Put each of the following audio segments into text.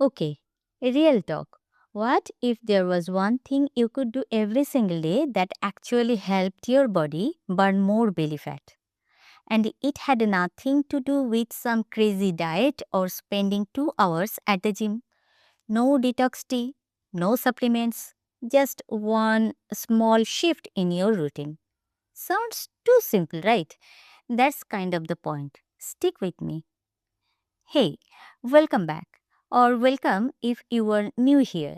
Okay, real talk. What if there was one thing you could do every single day that actually helped your body burn more belly fat? And it had nothing to do with some crazy diet or spending 2 hours at the gym. No detox tea, no supplements, just one small shift in your routine. Sounds too simple, right? That's kind of the point. Stick with me. Hey, welcome back, or welcome if you are new here.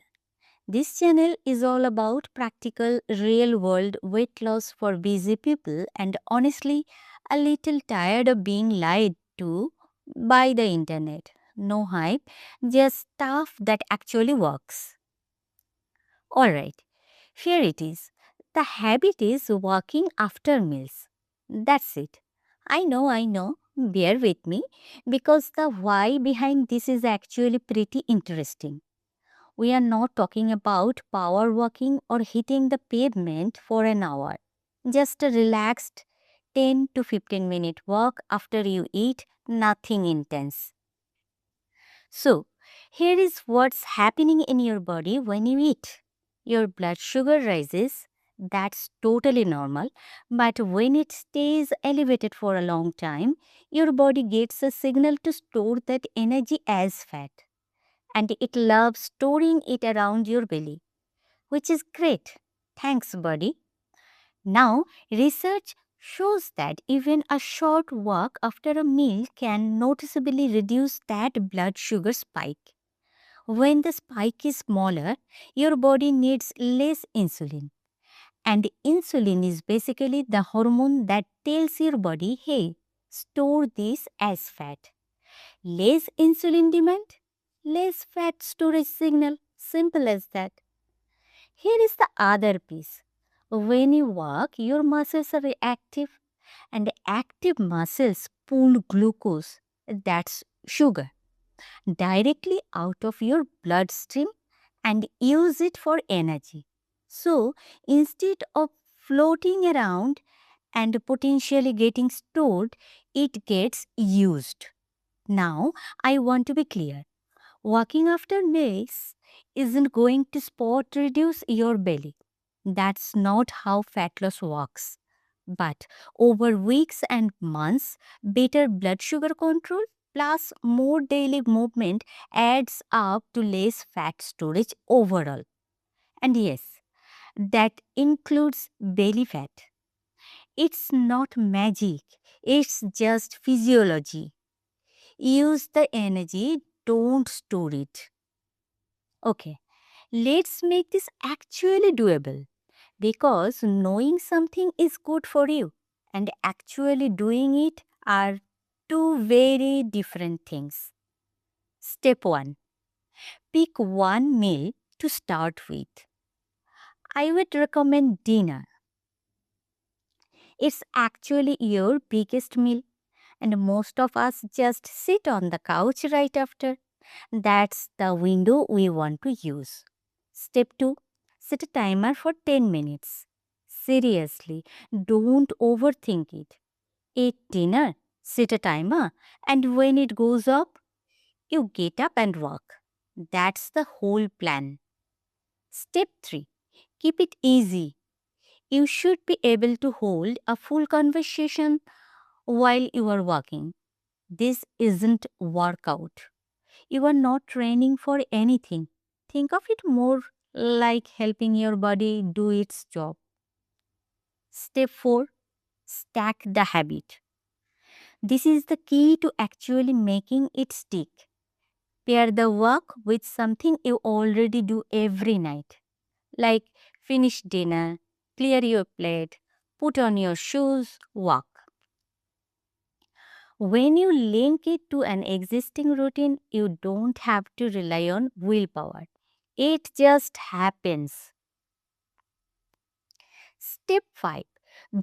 This channel is all about practical, real world weight loss for busy people, and honestly, a little tired of being lied to by the internet. No hype, just stuff that actually works. Alright, here it is. The habit is walking after meals. That's it. I know. Bear with me because the why behind this is actually pretty interesting. We are not talking about power walking or hitting the pavement for an hour. Just a relaxed 10 to 15-minute walk after you eat, nothing intense. So, here is what's happening in your body when you eat. Your blood sugar rises. That's totally normal. But when it stays elevated for a long time, your body gets a signal to store that energy as fat. And it loves storing it around your belly, which is great. Thanks, buddy. Now, research shows that even a short walk after a meal can noticeably reduce that blood sugar spike. When the spike is smaller, your body needs less insulin. And insulin is basically the hormone that tells your body, hey, store this as fat. Less insulin demand, less fat storage signal. Simple as that. Here is the other piece. When you walk, your muscles are active, and active muscles pull glucose, that's sugar, directly out of your bloodstream and use it for energy. So instead of floating around and potentially getting stored, it gets used. Now, I want to be clear. Walking after meals isn't going to spot reduce your belly. That's not how fat loss works. But over weeks and months, better blood sugar control plus more daily movement adds up to less fat storage overall. And yes, that includes belly fat. It's not magic, it's just physiology. Use the energy, don't store it. Okay, let's make this actually doable because knowing something is good for you and actually doing it are two very different things. Step 1. Pick one meal to start with. I would recommend dinner. It's actually your biggest meal, and most of us just sit on the couch right after. That's the window we want to use. Step 2. Set a timer for 10 minutes. Seriously, don't overthink it. Eat dinner, set a timer, and when it goes up, you get up and walk. That's the whole plan. Step 3. Keep it easy. You should be able to hold a full conversation while you are walking. This isn't workout. You are not training for anything. Think of it more like helping your body do its job. Step 4. Stack the habit. This is the key to actually making it stick. Pair the work with something you already do every night, like finish dinner, clear your plate, put on your shoes, walk. When you link it to an existing routine, you don't have to rely on willpower. It just happens. Step 5.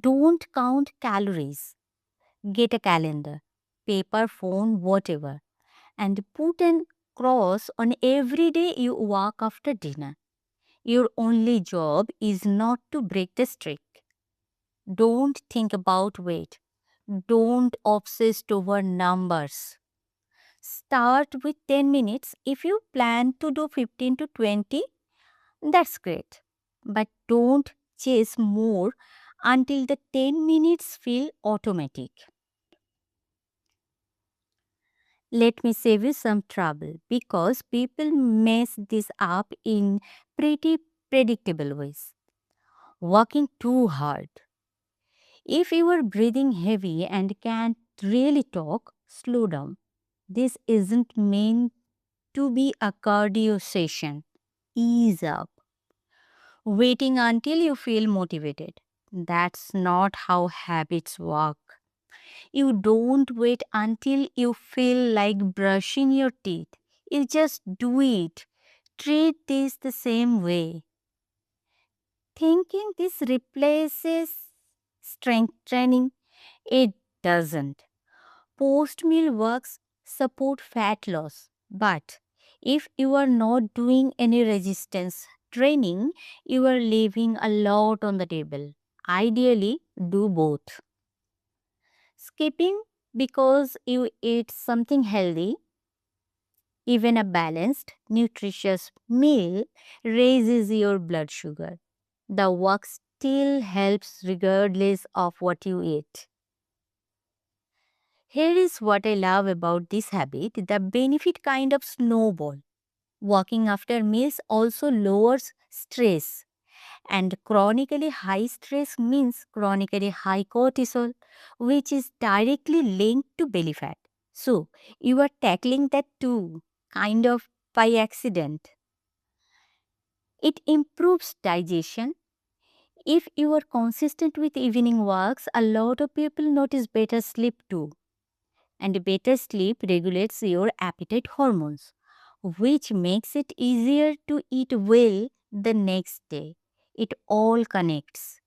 Don't count calories. Get a calendar, paper, phone, whatever, and put an cross on every day you walk after dinner. Your only job is not to break the streak. Don't think about weight. Don't obsess over numbers. Start with 10 minutes. If you plan to do 15 to 20, that's great. But don't chase more until the 10 minutes feel automatic. Let me save you some trouble because people mess this up in pretty predictable ways. Working too hard. If you are breathing heavy and can't really talk, slow down. This isn't meant to be a cardio session. Ease up. Waiting until you feel motivated. That's not how habits work. You don't wait until you feel like brushing your teeth. You just do it. Treat this the same way. Thinking this replaces strength training, it doesn't. Post meal works support fat loss, but if you are not doing any resistance training, you are leaving a lot on the table. Ideally, do both. Skipping because you ate something healthy, even a balanced, nutritious meal raises your blood sugar. The work still helps regardless of what you eat. Here is what I love about this habit, the benefit kind of snowball. Walking after meals also lowers stress, and chronically high stress means chronically high cortisol, which is directly linked to belly fat. So, you are tackling that too, kind of by accident. It improves digestion. If you are consistent with evening walks, a lot of people notice better sleep too. And better sleep regulates your appetite hormones, which makes it easier to eat well the next day. It all connects.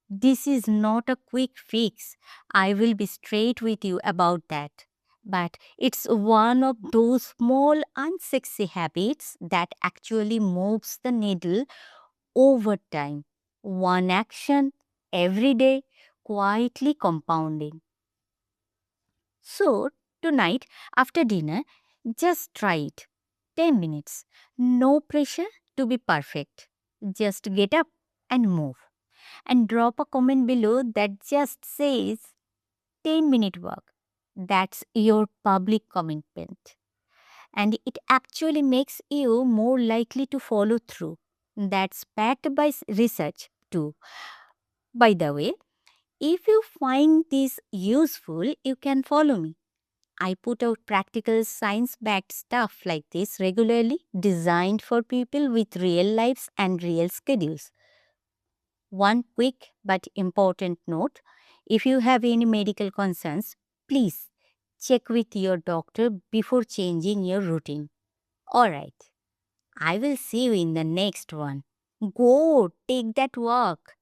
This is not a quick fix. I will be straight with you about that. But it's one of those small, unsexy habits that actually moves the needle over time. One action every day, quietly compounding. So, tonight after dinner, just try it. 10 minutes. No pressure to be perfect. Just get up and move. And drop a comment below that just says 10-minute walk. That's your public commitment. And it actually makes you more likely to follow through. That's backed by research too. By the way, if you find this useful, you can follow me. I put out practical science backed stuff like this regularly, designed for people with real lives and real schedules. One quick but important note, if you have any medical concerns, please check with your doctor before changing your routine. Alright, I will see you in the next one. Go take that walk.